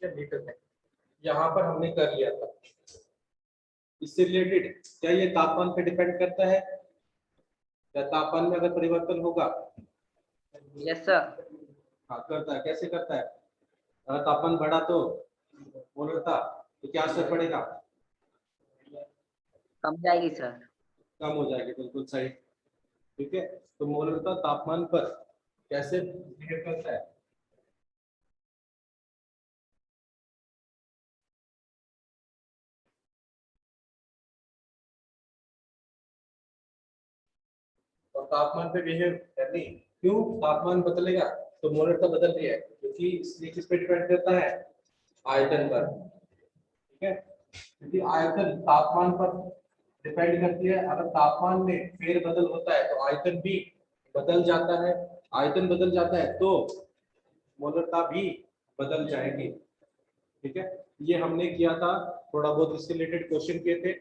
Litre है। यहाँ पर हमने कर लिया था। इससे रिलेटेड क्या ये तापमान पे डिपेंड करता है? या तापमान में अगर परिवर्तन होगा? Yes sir. हाँ करता है। कैसे करता है? अगर तापमान बढ़ा तो मोलरता तो क्या असर पड़ेगा? कम जाएगी सर। कम हो जाएगी, बिल्कुल सही। ठीक है, तो मोलरता तापमान पर कैसे बिहेव करता है? और तापमान पे बिहेव करनी क्यों? तापमान बदलेगा तो मोलरता बदल रही है, क्योंकि इसलिए किस पे डिपेंड करता है? आयतन पर। ठीक है, क्योंकि आयतन तापमान पर डिपेंड करती है। अगर तापमान में फेरबदल होता है तो आयतन भी बदल जाता है। आयतन बदल जाता है तो मोलरता भी बदल जाएगी। ठीक है, ये हमने किया था। थोड़ा बहुत इससे रिलेटेड क्वेश्चन किए थे।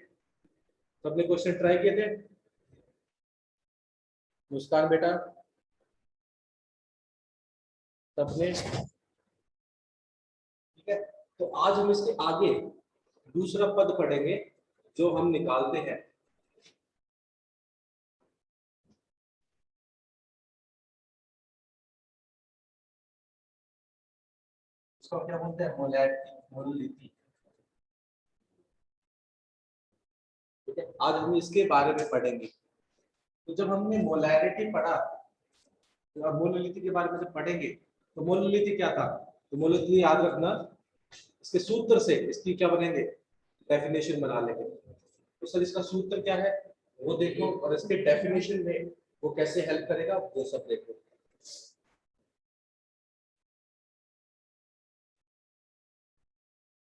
सबने क्वेश्चन ट्राई किए थे? मुस्कान बेटा सबने? ठीक है, तो आज हम इसके आगे दूसरा पद पढ़ेंगे जो हम निकालते हैं। उसको क्या बोलते हैं? Molarity, molarity. ठीक है, आज हम इसके बारे में पढ़ेंगे। तो जब हमने मोलैरिटी पढ़ा तो अब मोलैरिटी के बारे में जब पढ़ेंगे तो मोलैरिटी क्या था? तो मोलैरिटी याद रखना, इसके सूत्र से इसकी क्या बनेंगे? डेफिनेशन बना लेंगे। तो सर इसका सूत्र क्या है वो देखो, और इसके डेफिनेशन में वो कैसे हेल्प करेगा वो सब देखो।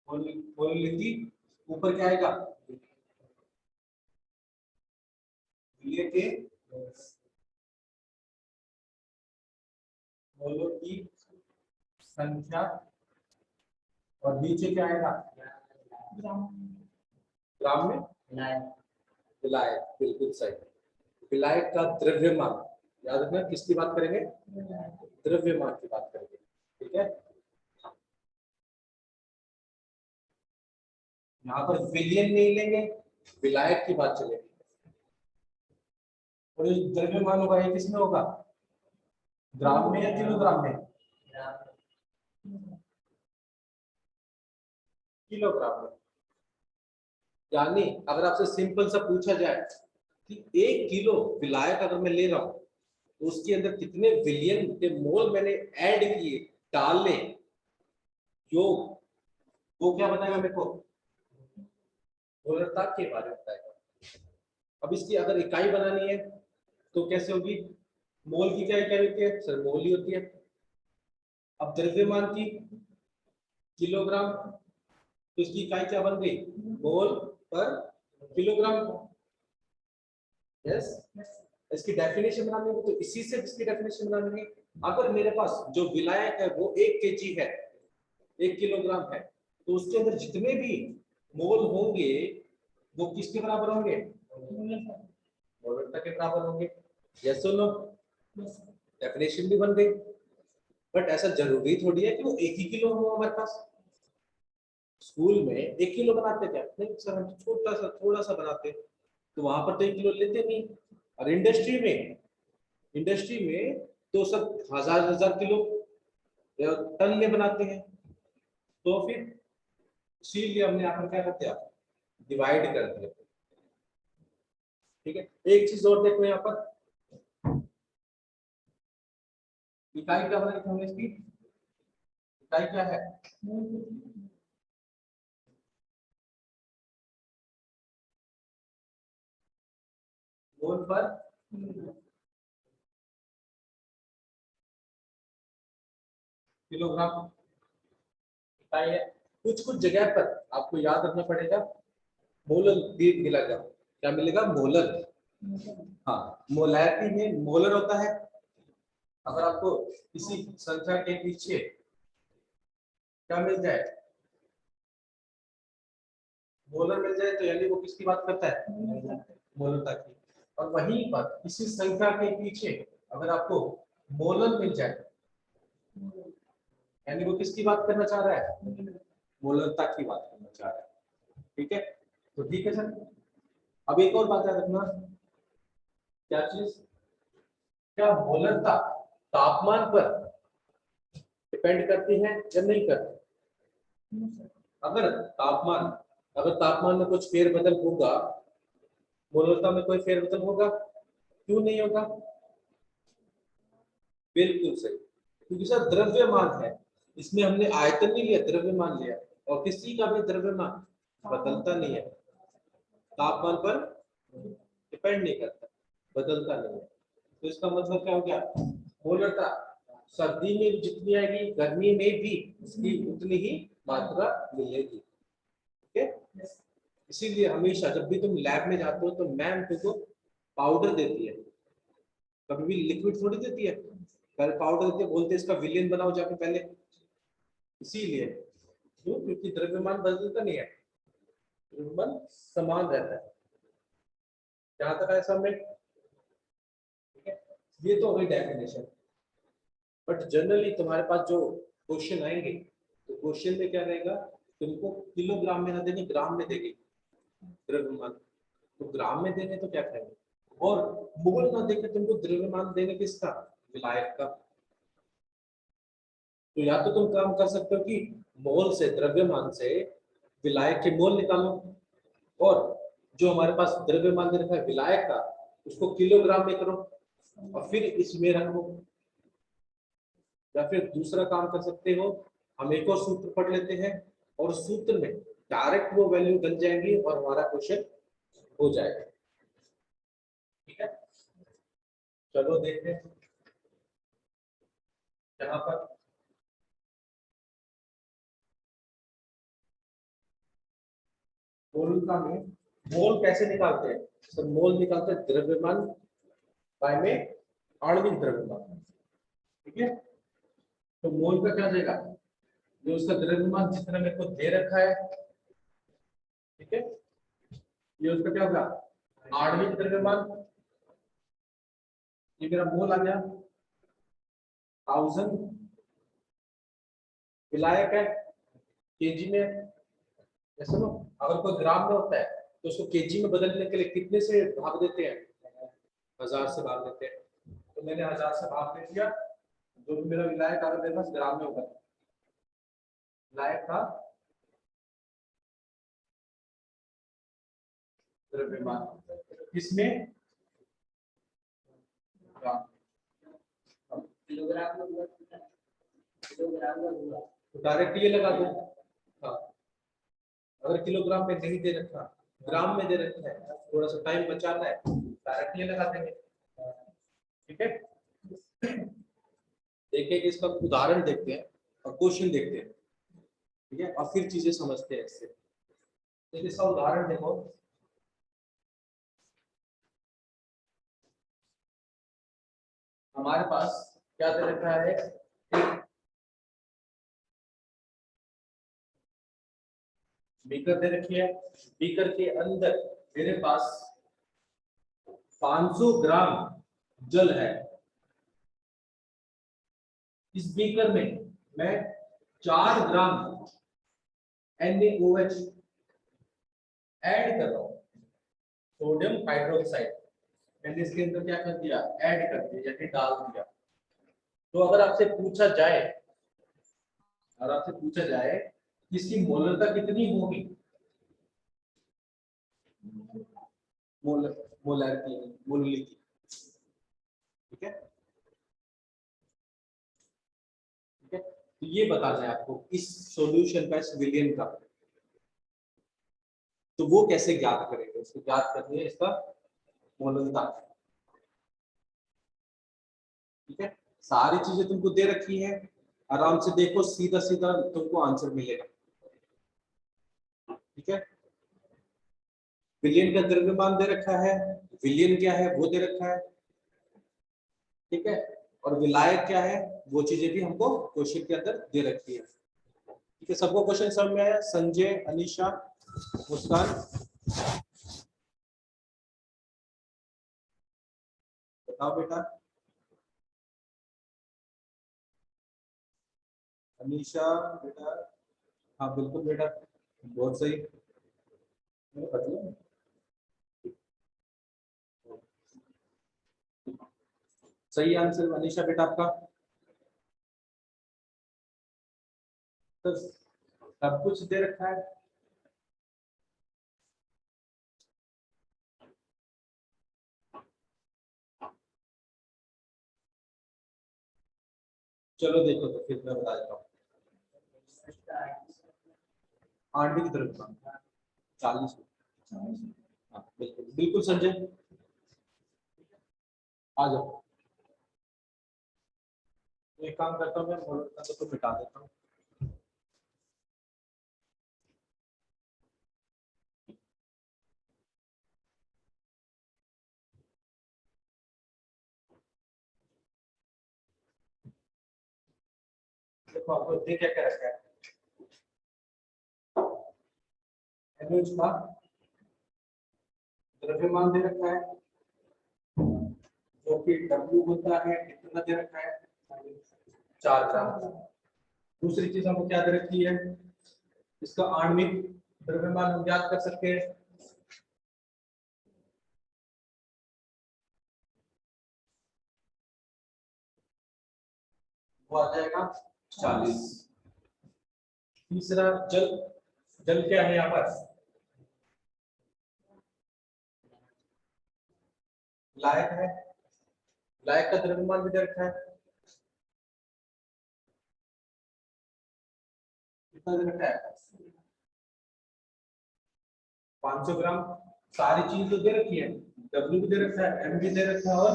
मोलैरिटी ऊपर क्या आएगा? विलय के मोलों की संख्या, और नीचे क्या आएगा? ग्राम में विलायक। बिल्कुल सही। विलायक का द्रव्यमान याद रखना। किसकी बात करेंगे? द्रव्यमान की बात करेंगे। ठीक है, यहाँ पर विलियन नहीं लेंगे, विलायक की बात चलेगी। और जो द्रव्यमान होगा ये किसमें होगा? ग्राम में या किलोग्राम में? किलोग्राम में। यानी अगर आपसे सिंपल सा पूछा जाए कि 1 किलो विलायक अगर मैं ले रहा हूं तो उसके अंदर कितने विलियन के मोल मैंने ऐड किए, डाले, योग, वो क्या बताएगा मेरे को? मोलरता के बारे में बताएगा। अब इसकी अगर इकाई बनानी है तो कैसे होगी? मोल की क्या इकाई होती है? सर मोल ही होती है। अब द्रव्यमान की किलोग्राम, तो इसकी इकाई क्या बन गई? मोल पर किलोग्राम। यस, इसकी डेफिनेशन बनानी है तो इसी से इसकी डेफिनेशन बनानी है। अगर मेरे पास जो विलायक है वो 1 kg है, 1 किलोग्राम है, तो उसके अंदर जितने भी मोल होंगे वो किसके बराबर होंगे? मोलरता के बराबर होंगे। यस और नो? डेफिनेशन भी बन गई। बट ऐसा जरूरी थोड़ी है कि वो 1 ही किलो हो हमारे पास। स्कूल में 1 किलो बनाते क्या? नहीं सर, हम छोटा सा थोड़ा सा बनाते, तो वहां पर तो 1 किलो लेते नहीं। और इंडस्ट्री में तो सब हजार हजार किलो या टन में बनाते हैं। तो फिर इसीलिए हमने यहाँ पर क्या कर दिया? डिवाइड कर दिया। ठीक है, एक चीज और देखो यहाँ पर, इकाई क्या बनाई थी हमने इसकी? इकाई क्या है? मोल पर किलोग्राम इकाई है। कुछ कुछ जगह पर आपको याद रखना पड़ेगा, मोलर भी मिलेगा। क्या मिलेगा? मोलर। हाँ, मोलैरिटी में मोलर होता है। अगर आपको किसी संख्या के पीछे क्या मिल जाए? मोलर मिल जाए तो यानी वो किसकी बात करता है, मोलरता की। और वहीं पर इसी संख्या के पीछे अगर आपको मोलर मिल जाए यानी वो किसकी बात करना चाह रहा है, मोलरता की बात करना चाह रहा है। ठीक है, तो ठीक है सर। अब एक और बात याद रखना, क्या चीज, क्या मोलरता तापमान पर डिपेंड करती है या नहीं करती। अगर तापमान में कुछ फेरबदल होगा, मोलरता में कोई फेरबदल होगा, क्यों नहीं होगा, बिल्कुल सही, क्योंकि सर द्रव्यमान है, इसमें हमने आयतन नहीं लिया, द्रव्यमान लिया, और किसी का भी द्रव्यमान बदलता नहीं है, तापमान पर डिपेंड नहीं करता, बदलता नहीं है। तो इसका मतलब क्या हो गया, मोलरता सर्दी में जितनी आएगी गर्मी में भी उसकी उतनी ही मात्रा मिलेगी। ठीक है, इसीलिए हमेशा जब भी तुम लैब में जाते हो तो मैम तुमको पाउडर देती है, कभी भी लिक्विड थोड़ी देती है, पहले पाउडर देती है, बोलते हैं इसका विलियन बनाओ जाके पहले, इसीलिए क्यों, क्योंकि द्रव्यमान बदलता नहीं है, द्रव्यमान समान रहता है। जहां तक है सब में, ठीक है, ये तो हो गई डेफिनेशन। बट जनरली तुम्हारे पास जो क्वेश्चन आएंगे तो क्वेश्चन में क्या रहेगा, तुमको किलोग्राम में ना देंगे, ग्राम में देंगे द्रव्यमान, तो ग्राम में देंगे तो क्या करेंगे, और मोल ना देकर तुमको द्रव्यमान देंगे किसका, विलायक का। तो या तो तुम काम कर सकते हो कि मोल से, द्रव्यमान से विलायक के मोल निकालो, और जो हमारे पास द्रव्यमान दे रखा है विलायक का उसको किलोग्राम में करो और फिर इसमें रखो। या फिर दूसरा काम कर सकते हो, हम एक और सूत्र पढ़ लेते हैं और सूत्र में डायरेक्ट वो वैल्यू बन जाएंगी और हमारा क्वेश्चन हो जाएगा। ठीक है, चलो देखते हैं। यहाँ पर मोलता में मोल कैसे निकालते हैं, तो मोल निकालते हैं द्रव्यमान बाय में आणविक द्रव्यमान। ठीक है, तो मोल का क्या देगा, जो उसका द्रव्यमान जितना मेरे को दे रखा है, ठीक है, ये उसका क्या होगा, आणविक द्रव्यमान, ये मेरा मोल आ गया 1000, विलायक है केजी में, ऐसा ना, अगर कोई ग्राम में होता है तो उसको केजी में बदलने के लिए कितने से भाग देते हैं, 1000 से भाग देते हैं, तो मैंने 1000 से भाग दे दिया, जो भी मेरा विलायक अगर मेरे पास ग्राम में होगा, विलायक था द्रव्यमान इसमें किलोग्राम में हुआ, किलोग्राम में हुआ, तो डायरेक्ट ये लगा दो। हाँ, अगर किलोग्राम में नहीं दे रखा, ग्राम में दे रखा है, थोड़ा सा टाइम बचाना है, डायरेक्ट ये लगा देंगे। ठीक है, देखिए कि इसका उदाहरण देखते हैं और क्वेश्चन देखते हैं, ठीक है, और फिर चीजें समझते हैं इससे। तो इसका उदाहरण देखो, हमारे पास क्या दे रखा है, एक बीकर दे रखी है, बीकर के अंदर मेरे पास 500 ग्राम जल है, इस बीकर में मैं 4 ग्राम NaOH ऐड कर रहा हूं, सोडियम हाइड्रोक्साइड, मैंने इसके अंदर क्या कर दिया, ऐड कर दिया यानी डाल दिया। तो अगर आपसे पूछा जाए, इसकी मोलरता कितनी होगी, मोलरिटी, ठीक है, ठीक है, तो ये बताना है आपको इस सॉल्यूशन का, इस विलियन का, तो वो कैसे ज्ञात करेंगे, उसको ज्ञात करनी है इसका मोलरता। ठीक है, सारी चीजें तुमको दे रखी है, आराम से देखो, सीधा सीधा तुमको आंसर मिलेगा। ठीक है, विलियन का द्रव्यमान दे रखा है, विलियन क्या है वो दे रखा है, ठीक है, और विलायक क्या है वो चीजें भी हमको क्वेश्चन के अंदर दे रखी है। ठीक है, सबको क्वेश्चन समझ में आया, संजय, अनीशा, मुस्कान, बताओ बेटा। अनीशा बेटा, हाँ बिल्कुल बेटा, बहुत सही। मैंने पढ़ लिया। सही आंसर अनीशा बेटा आपका। तो सब कुछ दे रखा है। चलो देखो तो फिर मैं बता देता हूँ। आठवीं की तरफ का 40। हाँ बिल्कुल बिल्कुल संजय, आ जाओ। एक काम करता हूँ मैं, तो मिटा देता हूँ। देखो आपको ये क्या क्या रखा है। एनएच का द्रव्यमान दे रखा है, जो कि डब्ल्यू होता है, कितना दे रखा है, 4 ग्राम। दूसरी चीज हमको क्या दे रखी है, इसका आणविक द्रव्यमान हम ज्ञात कर सकते हैं। वो आ जाएगा 40। तीसरा जल, जल क्या है यहाँ पर, लायक है, लायक का द्रव्यमान भी दे रखा है, कितना दे रखा है, 500 ग्राम। सारी चीज तो दे रखी है, डब्ल्यू भी दे रखा है, एम भी दे रखा है, और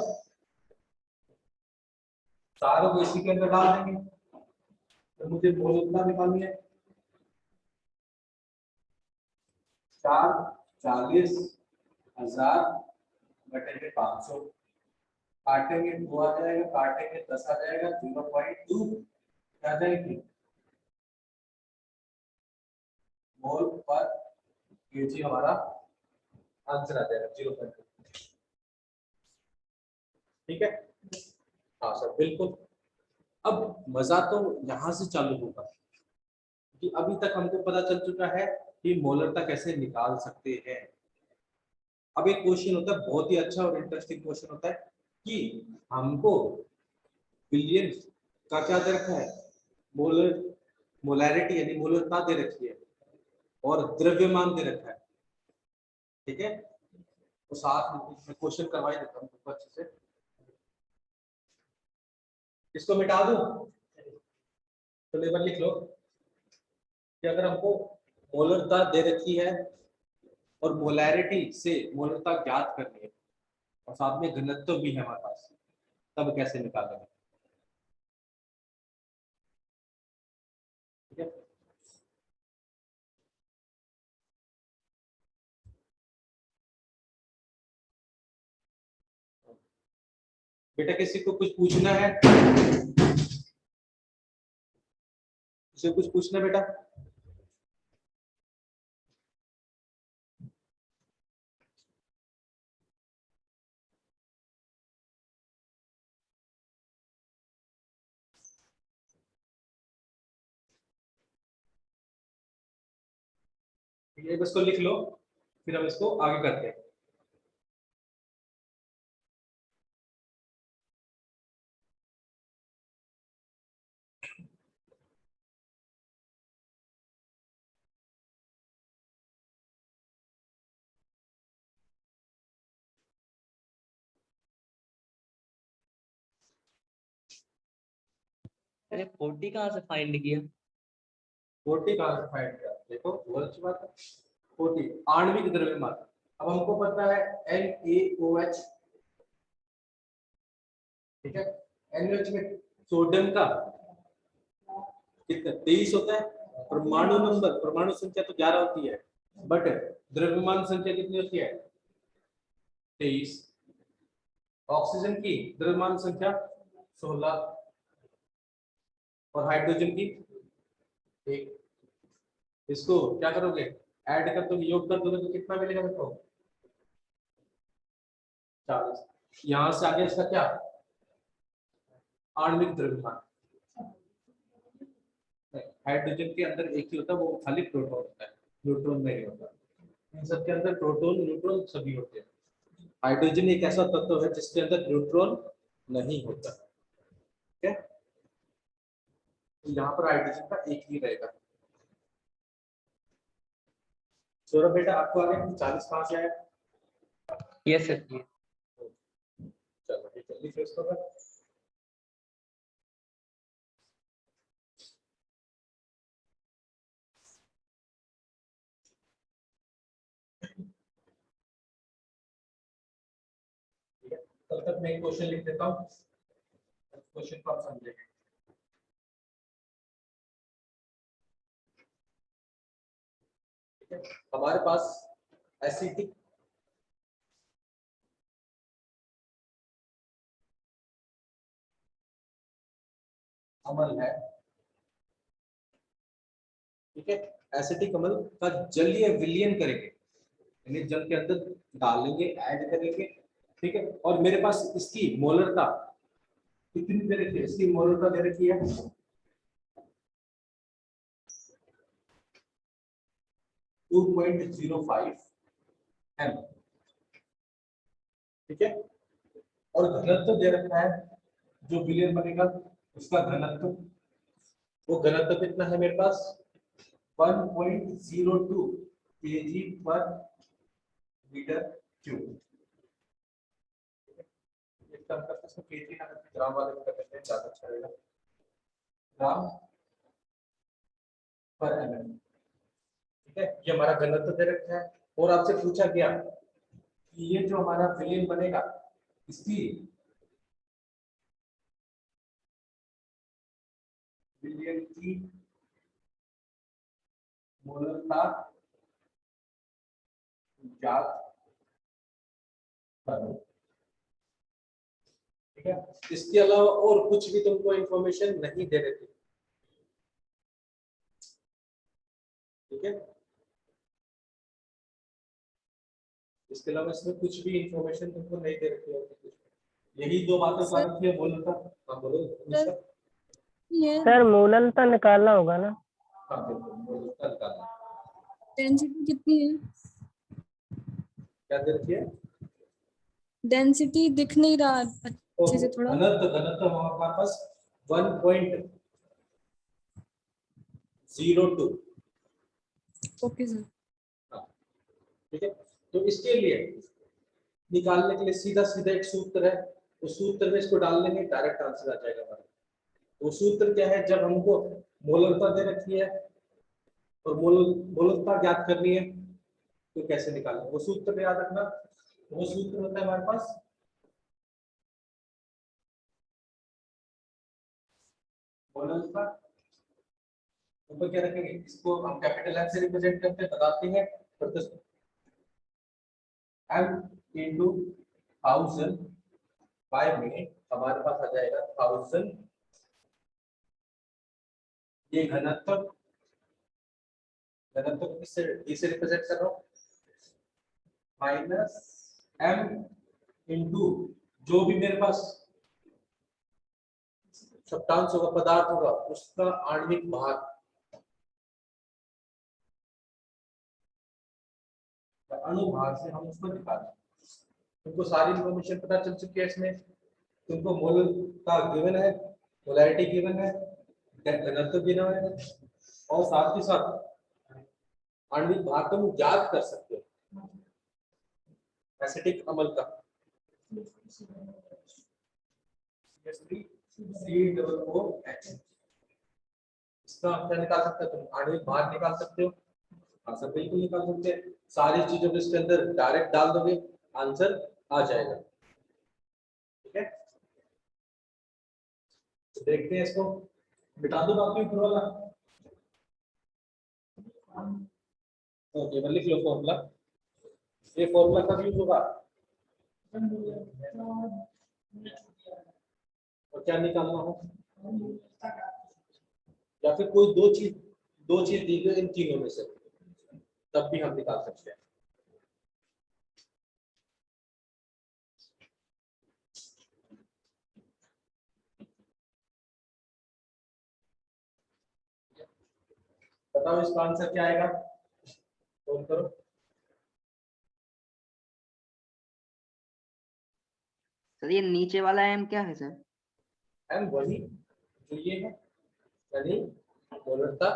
सारों को इसी के अंदर डाल देंगे। तो मुझे मोलता निकालनी है। 40,000 बटे 500, काटेंगे 2 आ जाएगा, काटेंगे 10 आ जाएगा, 0.2 आ जाएगी मोल पर केजी, हमारा आंसर आ जाएगा 0.2। ठीक है, हाँ सर बिल्कुल। अब मजा तो यहाँ से चालू होगा कि अभी तक हमको पता चल चुका है कि मोलरता कैसे निकाल सकते हैं। अब एक क्वेश्चन होता है, बहुत ही अच्छा और इंटरेस्टिंग क्वेश्चन होता है कि हमको बिलियन का क्या दे रखा है, मोलर, मोलैरिटी यानी मोलरता दे रखी है, और द्रव्यमान दे रखा है। ठीक है, तो साथ में क्वेश्चन करवा ही देता हूँ अच्छे से। इसको मिटा दूं तो लेवल लिख लो कि अगर हमको मोलरता दे रखी है और मोलैरिटी से मोलरता ज्ञात करनी है, और साथ में घनत्व भी है हमारे पास, तब कैसे निकालेंगे। ठीक है, बेटा किसी को कुछ पूछना है, किसी को कुछ पूछना है बेटा। ये बस को लिख लो, फिर हम इसको आगे करते हैं। अरे 40 कहाँ से फाइंड किया? 40 कहाँ से फाइंड किया, देखो बहुत अच्छी बात है। 40 आणविक द्रव्यमान। अब हमको पता है NaOH, ठीक है। NaOH में सोडियम का कितना 23 होता है, परमाणु नंबर, परमाणु संख्या तो 11 होती है, बट द्रव्यमान संख्या कितनी होती है, 23। ऑक्सीजन की द्रव्यमान संख्या 16, और हाइड्रोजन की 1। इसको क्या करोगे, ऐड कर दोगे, योग कर दोगे तो कितना मिलेगा देखो 40। यहां से आगे इसका क्या आणविक द्रव्यमान, हाइड्रोजन के अंदर एक ही होता है, वो खाली प्रोटॉन होता है, न्यूट्रॉन नहीं होता। इन सब के अंदर प्रोटॉन न्यूट्रॉन सभी होते हैं। हाइड्रोजन एक ऐसा तत्व है जिसके अंदर न्यूट्रॉन नहीं होता। ठीक है, तो यहाँ पर हाइड्रोजन का एक ही रहेगा। सौरभ बेटा आपको आ गया 40 कहाँ से आया? Yes sir. चलो जल्दी फिर इसको कर। ठीक है, तब तक मैं एक क्वेश्चन लिख देता हूँ, क्वेश्चन को आप समझेंगे। ठीक है, हमारे पास एसिटिक अम्ल है। ठीक है, एसिटिक अम्ल का जलीय विलयन करेंगे, यानी जल के अंदर डालेंगे, ऐड करेंगे। ठीक है, और मेरे पास इसकी मोलरता कितनी दे रखी है? इसकी मोलरता दे रखी है 2.05 m। ठीक है, और घनत्व दे रखा है, जो विलयन बनेगा उसका घनत्व, वो घनत्व कितना है मेरे पास 1.02 kg पर मीटर क्यूब। इसका मतलब इसको केजी ना करके ग्राम वाले में कर देते हैं, ज्यादा अच्छा रहेगा, ग्राम पर एमएम। ठीक है, ये हमारा घनत्व दे रखा है, और आपसे पूछा गया कि ये जो हमारा विलयन बनेगा इसकी विलयन की मोलरता ज्ञात करो। ठीक है, इसके अलावा और कुछ भी तुमको इंफॉर्मेशन नहीं दे रही थी। ठीक है, इसके अलावा इसमें कुछ भी इंफॉर्मेशन तुमको नहीं दे रखी है, यही दो बातें बता रखी है। मोलरता, हाँ बोलो निशा। सर मोलनता निकालना होगा ना? हाँ बिल्कुल, मोलरता निकालना। डेंसिटी कितनी है? क्या दे रखी है? डेंसिटी दिख नहीं रहा अच्छे से थोड़ा। घनत्व, घनत्व हमारे पास 1.02। Okay sir. ठीक है, तो इसके लिए निकालने के लिए सीधा सीधा एक सूत्र है, उस सूत्र में इसको डाल लेंगे, डायरेक्ट आंसर आ जाएगा हमारा। वो सूत्र क्या है? जब हमको मोलरता दे रखी है और मोलरता ज्ञात करनी है तो कैसे निकालेंगे, वो सूत्र याद रखना। वो सूत्र होता है हमारे पास मोलरता, ऊपर क्या रखेंगे, इसको हम कैपिटल एम से रिप्रेजेंट करते हैं, बताते हैं m into 1000 बाय में हमारे पास आ जाएगा 1000। ये घनत्व, घनत्व किससे d से रिप्रेजेंट कर रहा हूं, माइनस m इंटू जो भी मेरे पास सब्सटेंस होगा, पदार्थ होगा, उसका आणविक भार, अणुभार से हम उसको निकालें। तुमको सारी इंफॉर्मेशन पता चल चुकी है इसमें। तुमको मोल का गिवन है, मोलैरिटी गिवन है, घनत्व गिवन है, और साथ ही साथ आणविक भार तुम याद कर सकते हो एसिटिक अम्ल का। इसका क्या निकाल सकते हो तुम? आणविक भार निकाल सकते हो। हाँ सर, बिल्कुल निकाल सकते हैं। सारी चीजों को इसके अंदर डायरेक्ट डाल दोगे, आंसर आ जाएगा। ठीक है, तो देखते हैं इसको, बिठा दो बाकी ऊपर वाला। ओके, लिख लो फॉर्मूला। ये फॉर्मूला कब यूज होगा? और क्या निकालना हो, या फिर कोई दो चीज दी गई इन तीनों में से, तब भी हम निकाल सकते हैं। बताओ इसका आंसर क्या आएगा, सोल्व करो। सर ये नीचे वाला एम क्या है सर? एम वही जो ये है, यानी मोलरता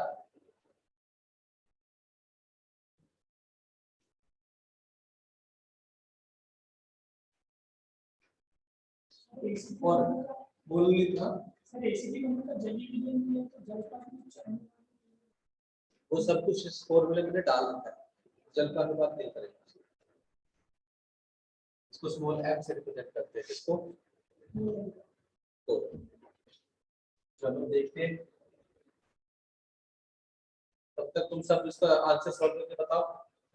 और मोलनीयता, वो सब कुछ इस फॉर्मूले में डालना है, जल का अनुपात नहीं करेगा। इसको स्मॉल एम से रिप्रेजेंट करते हैं, इसको तो चलो देखते हैं। तब तक तुम सब इसका आंसर सॉल्व करके बताओ,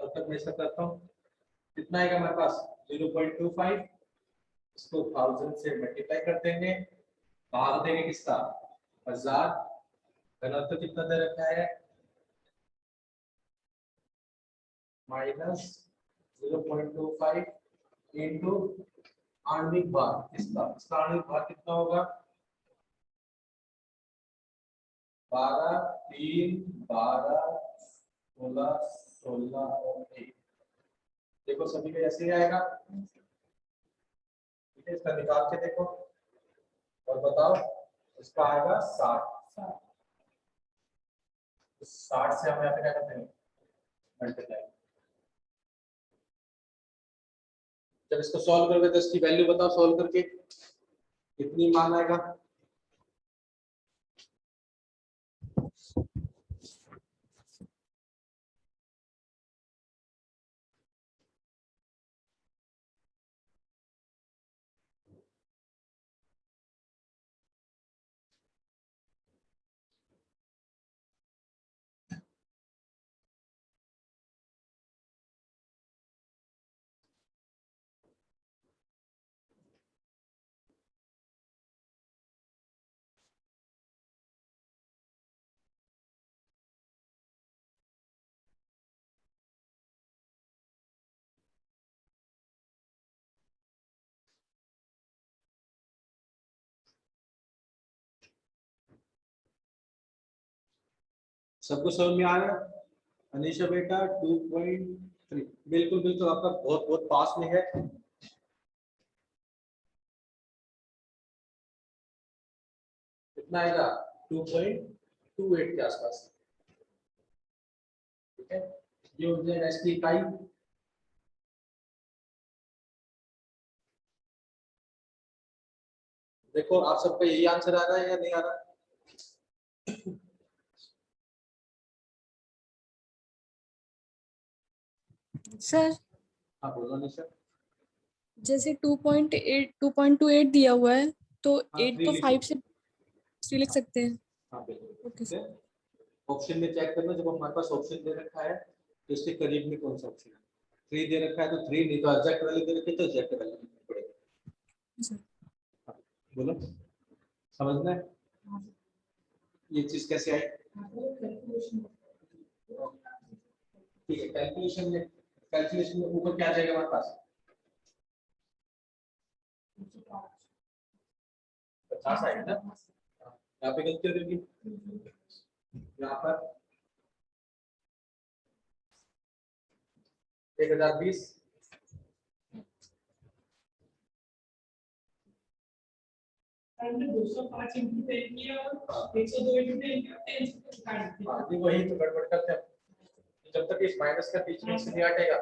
तब तक मैं इसका करता हूँ। कितना आएगा हमारे पास 0.25, इसको 1000 से मल्टीप्लाई कर देंगे, भाग देंगे किसका 1000, घनत्व कितना दे रखा है -0.25 इंटू आणविक भार, इसका आणविक भार कितना होगा 12 3 12 16 16 और 1। देखो सभी का ऐसे ही आएगा, ठीक है। इसका निकाल के देखो और बताओ, इसका आएगा 60। 60 से हम यहाँ पे क्या करते हैं मल्टीप्लाई। जब इसको सॉल्व करोगे तो इसकी वैल्यू बताओ, सॉल्व करके कितनी मान आएगा। सबको समझ में आ रहा है? अनीशा बेटा 2.3, बिल्कुल बिल्कुल आपका बहुत बहुत पास में है। कितना आएगा 2.28 के आसपास, ठीक है। ये हो जाएगा इसकी इकाई। देखो आप सबका यही आंसर आ रहा है या नहीं आ रहा? सर हाँ बोलो अनीशा। जैसे 2.28 दिया हुआ है, तो हाँ, 8 3 तो लिखो। 5 से 3 लिख सकते हैं। हाँ बिल्कुल, ओके ठीक है। ऑप्शन में चेक करना, जब हमारे पास ऑप्शन दे रखा है तो इसके करीब में कौन सा ऑप्शन है। 3 दे रखा है तो 3, नहीं तो एग्जैक्ट वैल्यू दे रखी है तो एग्जैक्ट वैल्यू लिखनी पड़ेगी। सर हाँ, बोलो समझना है ये चीज कैसे आई। ठीक है, कैलकुलेशन में ऊपर क्या आ जाएगा हमारे पास 50 आएगा ना। यहाँ पे गलती हो जाएगी, यहाँ पर 1020, वही तो गड़बड़ करते हैं। जब तक इस माइनस का बीच में से नहीं हटेगा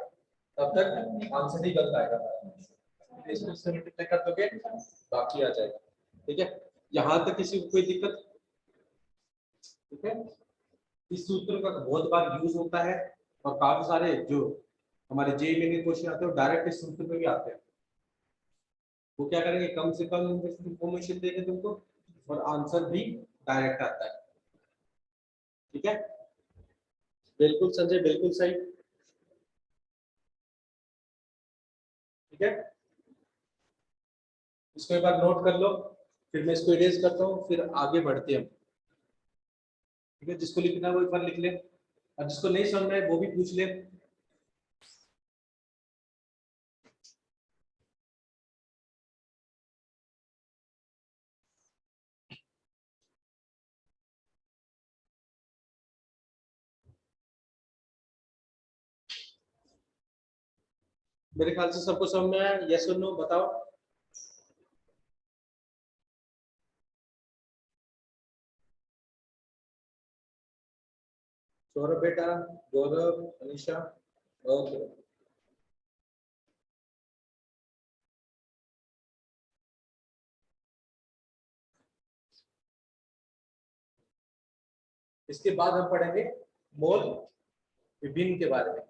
तब तक आंसर ही गलत आएगा। इसमें से मल्टीप्लाई कर दोगे बाकी आ जाएगा, ठीक है। यहाँ तक किसी को कोई दिक्कत, ठीक है। इस सूत्र का बहुत बार यूज होता है और काफी सारे जो हमारे जेईई में क्वेश्चन आते हैं वो डायरेक्ट इस सूत्र पे भी आते हैं। वो क्या करेंगे, कम से कम इंफॉर्मेशन देंगे तुमको और आंसर भी डायरेक्ट आता है, ठीक है। बिल्कुल संजय, बिल्कुल सही, ठीक है। इसको एक बार नोट कर लो, फिर मैं इसको इरेज करता हूँ, फिर आगे बढ़ते हैं हम, ठीक है। जिसको लिखना है वो एक बार लिख ले। और जिसको नहीं समझ में वो भी पूछ ले। मेरे ख्याल से सबको समझ में आया, यस और नो बताओ। सौरभ बेटा, गौरव, अनिशा, ओके। इसके बाद हम पढ़ेंगे मोल विभिन्न के बारे में,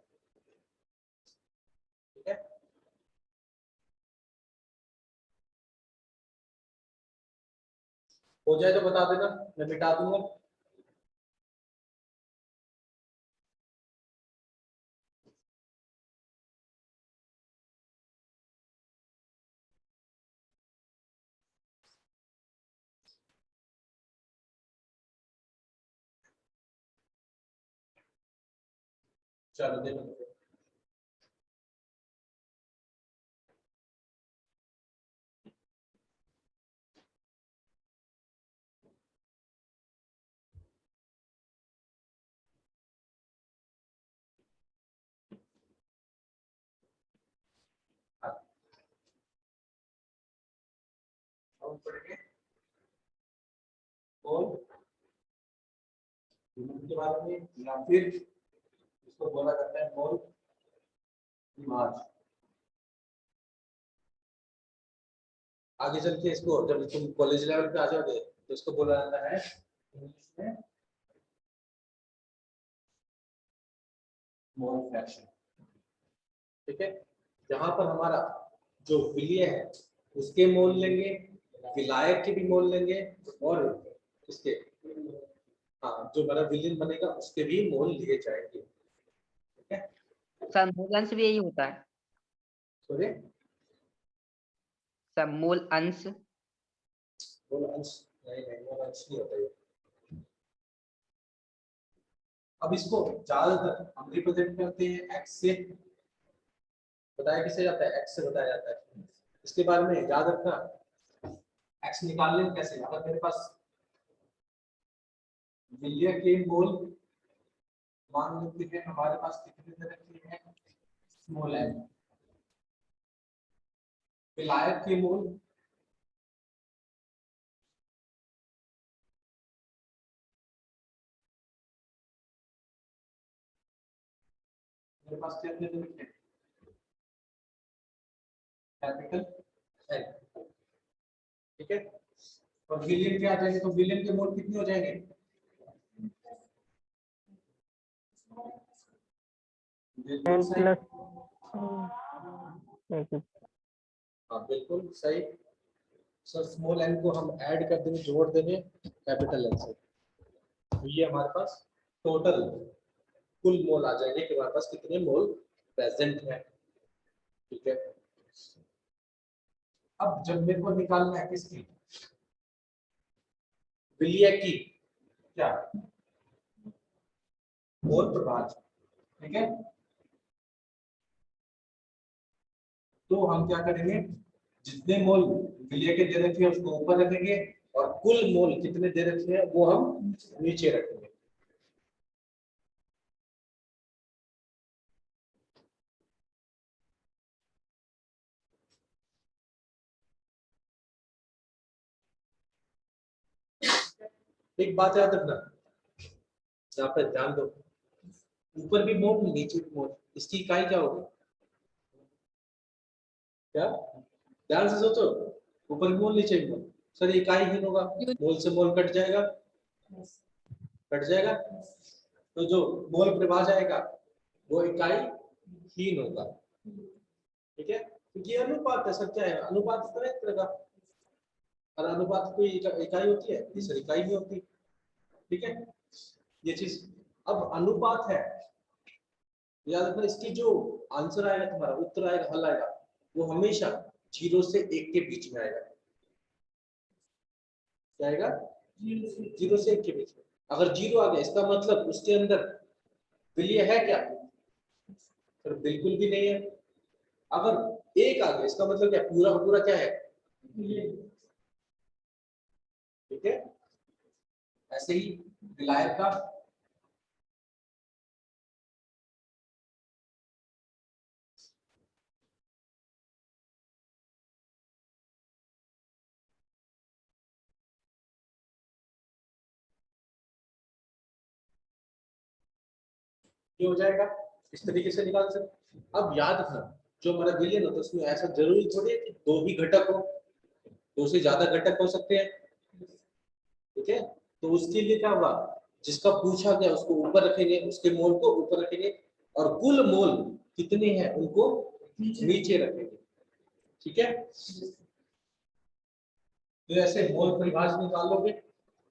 ठीक है। हो जाए तो बता देना, मैं मिटा दूंगा। चलो देखो, हम पढ़ेंगे मोल विभिन्न के बारे में, या फिर इसको बोला जाता है मोल विभाज्य। आगे चल के इसको जब तुम कॉलेज लेवल पे आ जाओगे तो इसको बोला जाता है इंग्लिश में मोल फ्रैक्शन, ठीक है। जहां पर हमारा जो विलय है उसके मोल लेंगे, विलायक के भी मोल लेंगे, और इसके हाँ जो हमारा विलयन बनेगा उसके भी मोल लिए जाएंगे, ठीक है। सर मूल अंश भी यही होता है। सॉरी, सर मूल अंश। मोल अंश नहीं, मोल अंश नहीं होता ये। अब इसको ज्यादातर हम रिप्रेजेंट करते हैं एक्स से। बताया किसे जाता है? एक्स से बताया जाता है। इसके बारे में याद रखना, एक्स निकालने कैसे, अगर मेरे पास विलय के मोल मान लेते हैं हमारे पास कितने दे रखे हैं, स्मॉल एन। विलायक के मोल मेरे पास कितने दे रखे हैं, कैपिटल एन, ठीक है। और विलियन के आ जाएंगे तो विलियन के मोल कितने हो जाएंगे, बिल्कुल सही। हाँ बिल्कुल सही सर, स्मॉल एन को हम ऐड कर देंगे, जोड़ देंगे कैपिटल एन से, तो ये हमारे पास टोटल कुल मोल आ जाएंगे कि हमारे पास कितने मोल प्रेजेंट है, ठीक है। अब जब मेरे को निकालना है किसकी, विलय की क्या मोल प्रभाज्य, ठीक है। तो हम क्या करेंगे, जितने मोल विलय के दे रखे हैं उसको ऊपर रखेंगे, और कुल मोल कितने दे रखे हैं वो हम नीचे रखेंगे। एक बात याद रखना, यहाँ पर ध्यान दो, ऊपर भी मोल नीचे भी मोल, इसकी इकाई क्या होगी, क्या ध्यान से सोचो, ऊपर भी मोल नीचे भी मोल, सर इकाई हीन होगा, मोल से मोल कट जाएगा, कट जाएगा, तो जो मोल प्रभाज्य आएगा वो इकाई हीन होगा, ठीक है। क्योंकि ये अनुपात है, सर क्या है अनुपात, इस तरह का, और अनुपात कोई इकाई होती है, ये सर इकाई नहीं होती, ठीक है ये चीज। अब अनुपात है, याद रखना, इसकी जो आंसर आएगा तुम्हारा, उत्तर आएगा, हल आएगा, वो हमेशा 0 से 1 के बीच में आएगा, क्या आएगा, 0 से 1 के बीच में। अगर 0 आ गया इसका मतलब उसके अंदर विलय है क्या? सर बिल्कुल भी नहीं है। अगर एक आ गया इसका मतलब क्या, पूरा का पूरा क्या है, ठीक है। ऐसे ही विलायक का ये हो जाएगा, इस तरीके से निकाल सकते। अब याद रखना, जो हमारा विलयन होता है उसमें ऐसा जरूरी थोड़ी है कि दो ही घटक हो, दो से ज्यादा घटक हो सकते हैं, ठीक है। तो उसके लिए क्या हुआ, जिसका पूछा गया उसको ऊपर रखेंगे, उसके मोल को ऊपर रखेंगे, और कुल मोल कितने हैं उनको नीचे रखेंगे, ठीक है। तो ऐसे मोल परिभाष निकालोगे।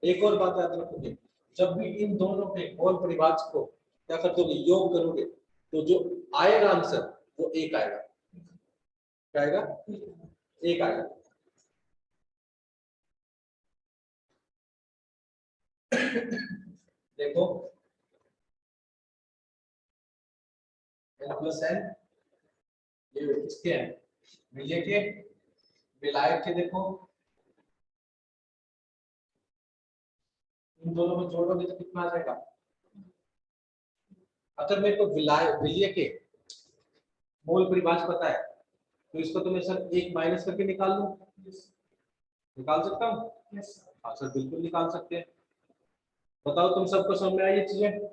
एक और बात याद रखोगे, जब भी इन दोनों के मोल परिभाष को क्या कर दोगे, योग करोगे, तो जो आएगा आंसर वो एक आएगा। क्या आएगा? एक आएगा। देखो n+n ये किसके हैं, विलय के, विलायक के। देखो इन दोनों में जोड़ोगे तो कितना आ जाएगा। अगर मेरे को विलय के मोल परिभाष पता है तो इसको तो मैं सर एक माइनस करके निकाल लूं, निकाल सकता हूँ। हाँ सर बिल्कुल निकाल सकते हैं। बताओ तुम सबको समझ में आई ये चीजें?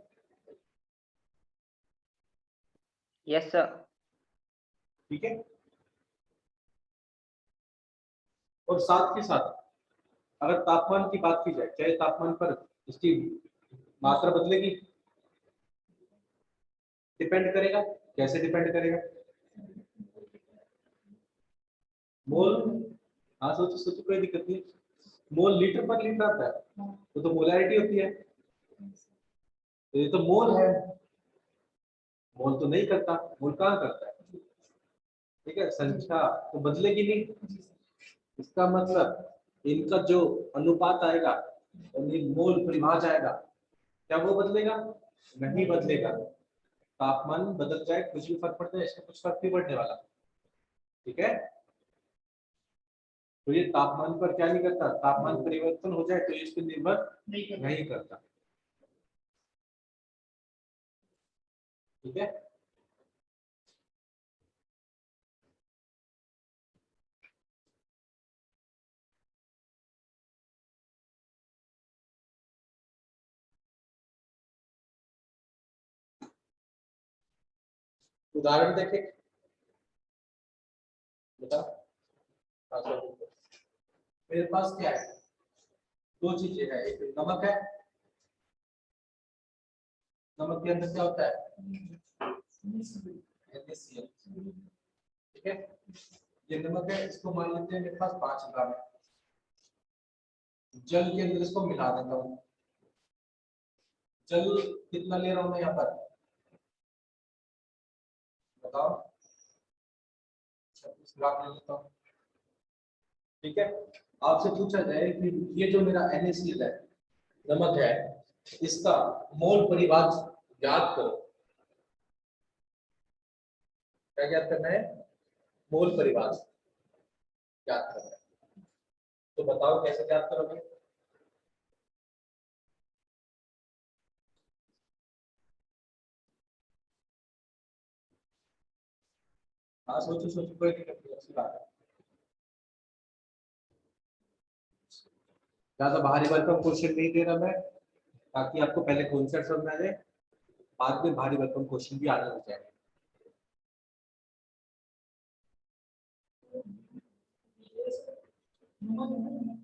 Yes sir. ठीक है। और साथ के साथ अगर तापमान की बात की जाए, चाहे तापमान पर इसकी मात्रा बदलेगी, डिपेंड करेगा। कैसे डिपेंड करेगा? मोल, हाँ सोचो सोचो, कोई दिक्कत नहीं। मोल लीटर पर लीटर आता है, तो मोलैरिटी होती है, तो ये तो मोल है, मोल तो नहीं करता, मोल कहाँ करता है, ठीक है। संख्या तो बदलेगी नहीं, इसका मतलब इनका जो अनुपात आएगा, मोल परिभाष आएगा, क्या वो बदलेगा? नहीं बदलेगा। तापमान बदल जाए कुछ भी फर्क पड़ता है, इसका कुछ फर्क नहीं पड़ने वाला, ठीक है। तो ये तापमान पर क्या नहीं करता, तापमान परिवर्तन हो जाए तो इस पर निर्भर नहीं करता, ठीक है। उदाहरण देखें, बताओ। हाँ, सर, मेरे पास क्या है, दो चीजें हैं, एक नमक है, नमक के अंदर क्या होता है, NaCl, ठीक है। ये नमक है, इसको मान लेते हैं मेरे पास 5 ग्राम है, जल के अंदर इसको मिला देता हूँ। जल कितना ले रहा हूँ मैं यहाँ पर, बताओ। 26 ग्राम ले लेता हूँ, ठीक है। आपसे पूछा जाए कि ये जो मेरा NaCl है, नमक है, इसका मोल परिभाष याद करो। क्या याद करना है? मोल परिभाष याद करना है। तो बताओ कैसे याद करोगे? हाँ सोचो सोचो, कोई दिक्कत नहीं, अच्छी बात है। ज्यादा भारी भरकम क्वेश्चन नहीं दे रहा मैं, ताकि आपको पहले कॉन्सेप्ट समझ में आ जाए, बाद में भारी भरकम क्वेश्चन भी आने लग जाएंगे।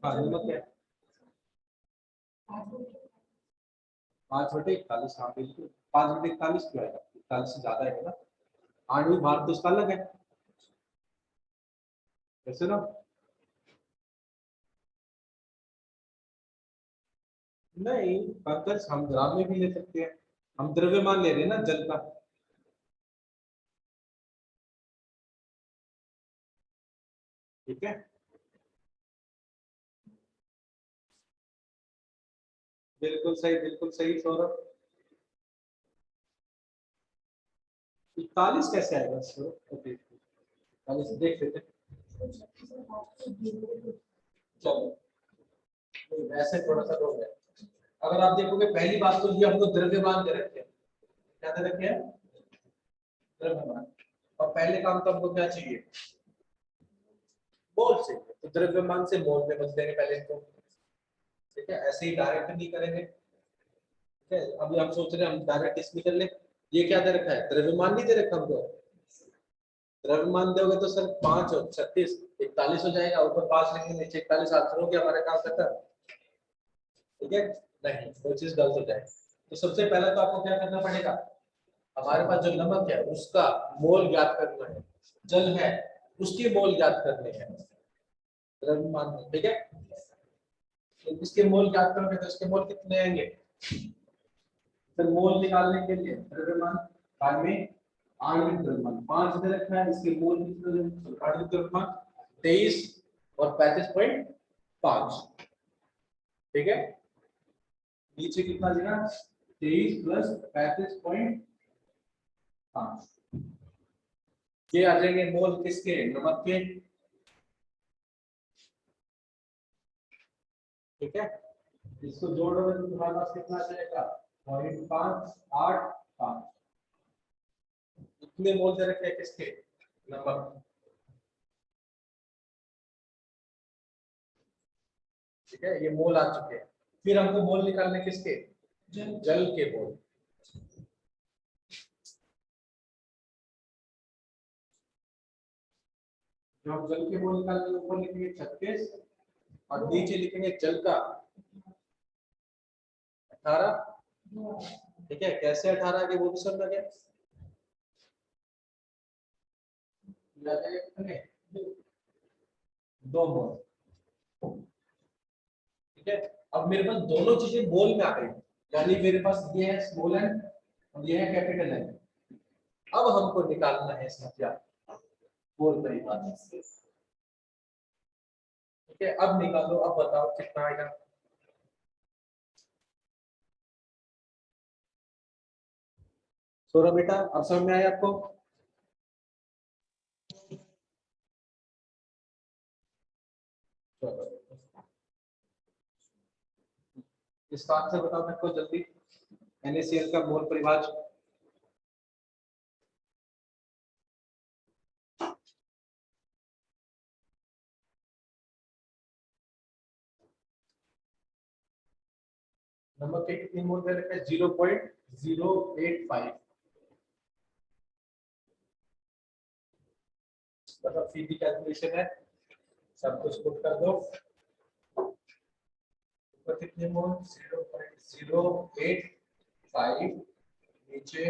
हाँ नमक क्या है? 5/41, हाँ बिल्कुल। 5/41 क्यों आएगा, 41 से ज्यादा है ना, आणविक भार तो उसका अलग है, कैसे ना। नहीं, पंकज हम ग्राम में भी ले सकते हैं, हम द्रव्यमान ले रहे हैं ना जल का, ठीक है। बिल्कुल सही सौरभ। 41 कैसे आएगा सर? ओके 41 देख लेते हैं। चलो ऐसे थोड़ा सा हो गया। अगर आप देखोगे पहली बात तो ये हमको द्रव्यमान दे रखे हैं। क्या दे रखे हैं? द्रव्यमान। और पहले काम तो हमको क्या चाहिए? मोल से। तो द्रव्यमान से मोल में बदल देंगे पहले इसको। ठीक है, ऐसे ही डायरेक्ट नहीं करेंगे। ठीक है, अभी हम सोच रहे हैं हम डायरेक्ट इसमें कर ले। ये क्या दे रखा है? द्रव्यमान नहीं दे रखा हमको। द्रव्यमान दोगे तो सर 5 और 36 41 हो जाएगा। ऊपर 5 लिखेंगे, नीचे 41 आंसर हो गया, हमारा काम खत्म। ठीक है, नहीं वो चीज गलत हो जाए। तो सबसे पहले तो आपको क्या करना पड़ेगा? हमारे पास जो नमक है उसका मोल ज्ञात करना है, जल है उसकी मोल ज्ञात करनी है द्रव्यमान में। ठीक है, तो इसके मोल ज्ञात करोगे तो इसके मोल कितने आएंगे? तो मोल निकालने के लिए द्रव्यमान बाद में आणविक द्रव्यमान 5 दे रखा है, इसके मोल कितने? आणविक द्रव्यमान 23 और 35.5। ठीक है, नीचे कितना देना? 23 प्लस 35.5। ये आ जाएंगे मोल किसके? नमक के। ठीक है, इसको जोड़ोगे तो तुम्हारे पास कितना आ जाएगा? 0.585। इतने मोल दे रखे हैं किसके? नमक। ठीक है, ये मोल आ चुके हैं। फिर हमको मोल निकालने किसके? जल के मोल। जो हम जल के मोल निकालेंगे ऊपर लिखेंगे 36 और नीचे लिखेंगे जल का 18। ठीक है, कैसे 18 के वो भी समझ गया। कितने? 2 मोल। ठीक है, अब मेरे पास दोनों चीजें मोल में आ गई, यानी मेरे पास ये है स्मॉल एन और ये है कैपिटल एन। अब हमको निकालना है इसका क्या? मोल परिभाषा। ठीक है, अब निकालो, अब बताओ कितना आएगा? सौरभ बेटा अब समझ में आया आपको? इसका आंसर बताओ मेरे को जल्दी। NaCl का मोल परिभाषा। नंबर के कितने मोल दे रखे हैं? 0.085। मतलब सीधी कैलकुलेशन है, सब कुछ पुट कर दो। ऊपर कितने मोल? 0.085, नीचे